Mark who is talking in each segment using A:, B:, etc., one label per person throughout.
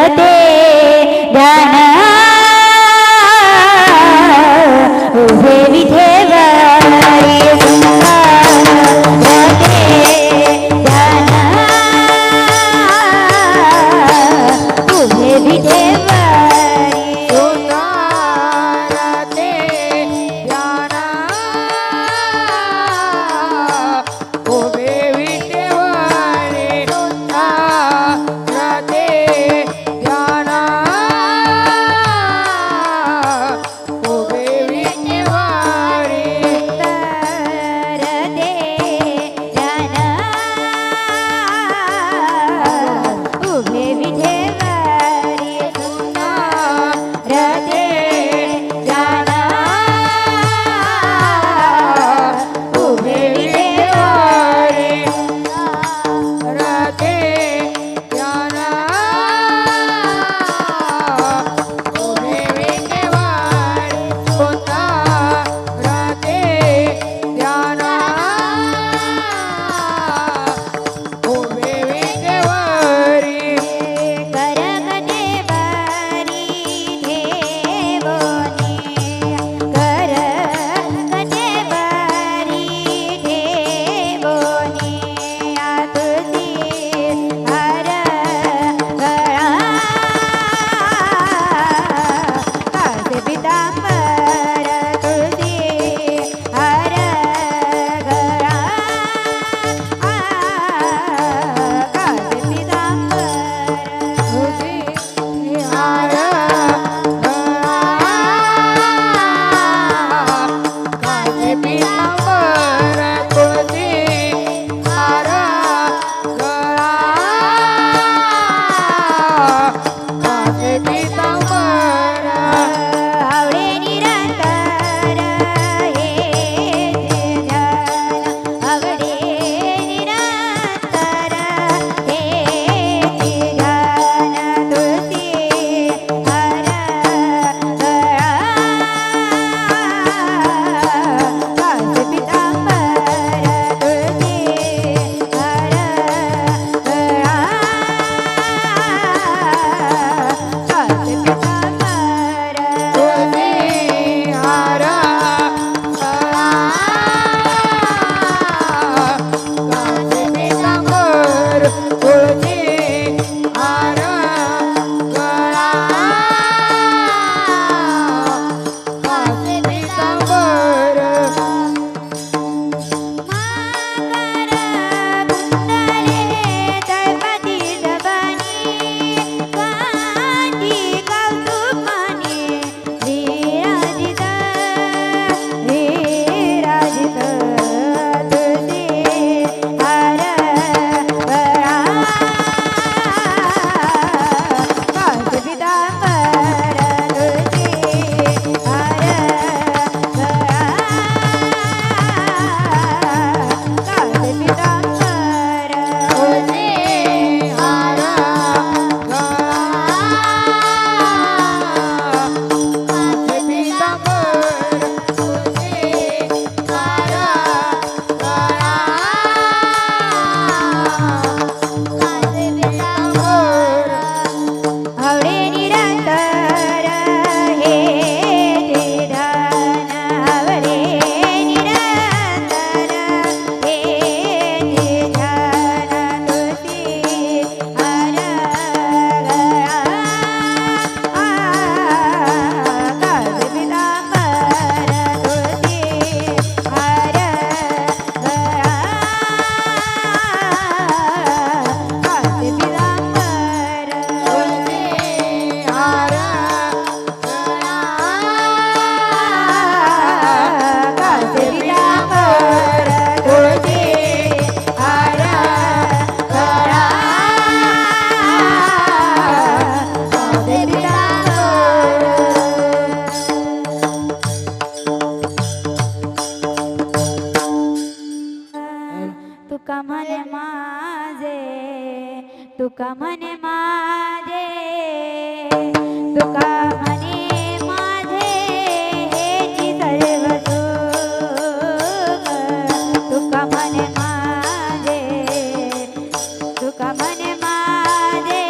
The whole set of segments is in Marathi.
A: रते ध्यान उभे विठेवरी रते ध्यान उभे विठेवरी
B: रते ध्यान उभे विठेवरी रते ध्यान उभे विठेवरी
A: रते ध्यान उभे विठेवरी रते ध्यान उभे विठेवरी
B: रते ध्यान उभे विठेवरी रते ध्यान उभे विठेवरी
A: करगणे बरी ठेवोनी करगणे बरी ठेवोनी आतुसी हर गळा कासे पितांबर तुझी हर गळा कासे पितांबर
B: तुझी हार काचे पितांबर तुझी हार गळा काचे पितांबर
A: आवडे निरंतर हे ध्यान आवडे निरंतर हे ध्यान तुझी हर गळा कासे पितांबर तुझी हर गळा कासे पितांबर
B: तुझी हार गळा काचे पितांबर तुझी हार गळा काचे पितांबर
A: कुंडले तळपती जबानी कांती कौतुकमाने विराजित विराजित तुझे हार गळा कासे पितांबर तुझे हार गळा कासे पितांबर
B: तुझी हार गळा काचे पितांबर तुझी हार गळा काचे पितांबर
A: आवडे निरंतर हे ध्यान आवडे निरंतर हे ध्यान तुझी हर गळा कासे पितांबर तुझी हर गळा कासे पितांबर
B: तुझी हार
A: कासे पितांबर तुझी हार गळा कासे पितांबर तुका म्हणे माझे तुका म्हणे माझे तुका म्हणे माझे हेची सर्व सुख तुका म्हणे माझे तुका म्हणे माझे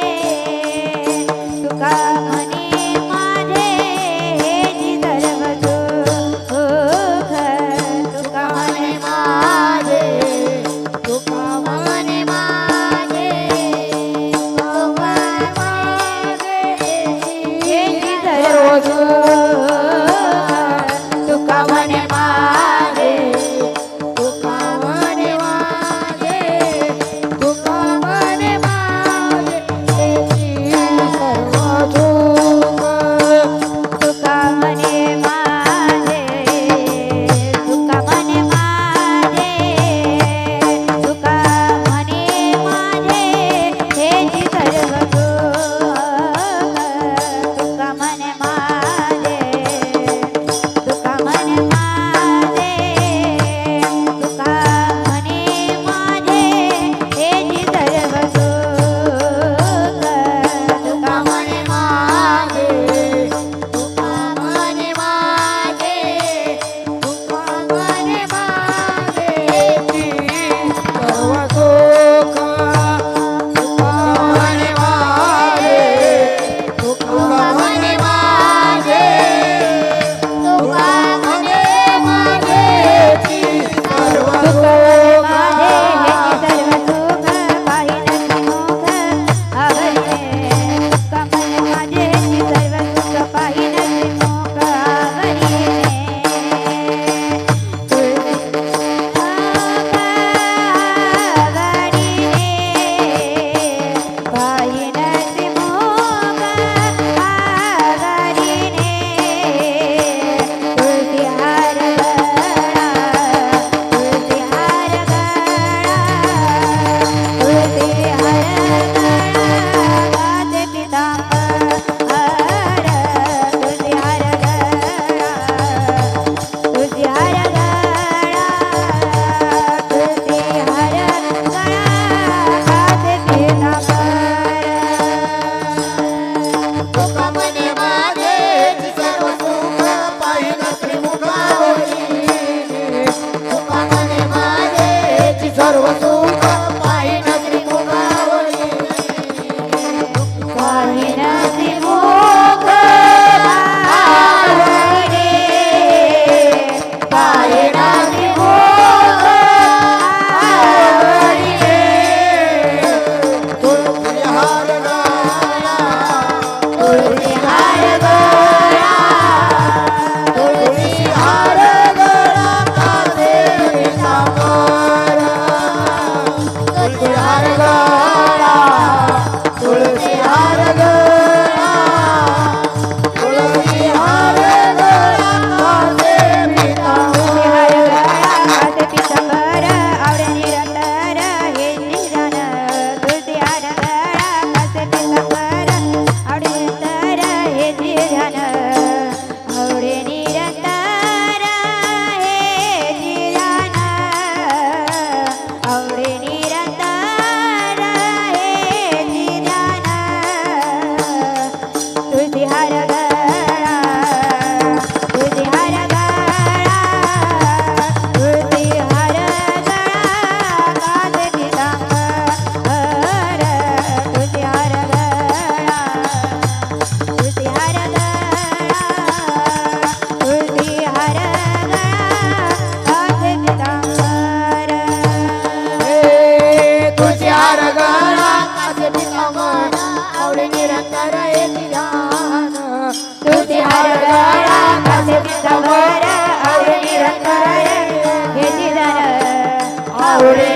B: पुढे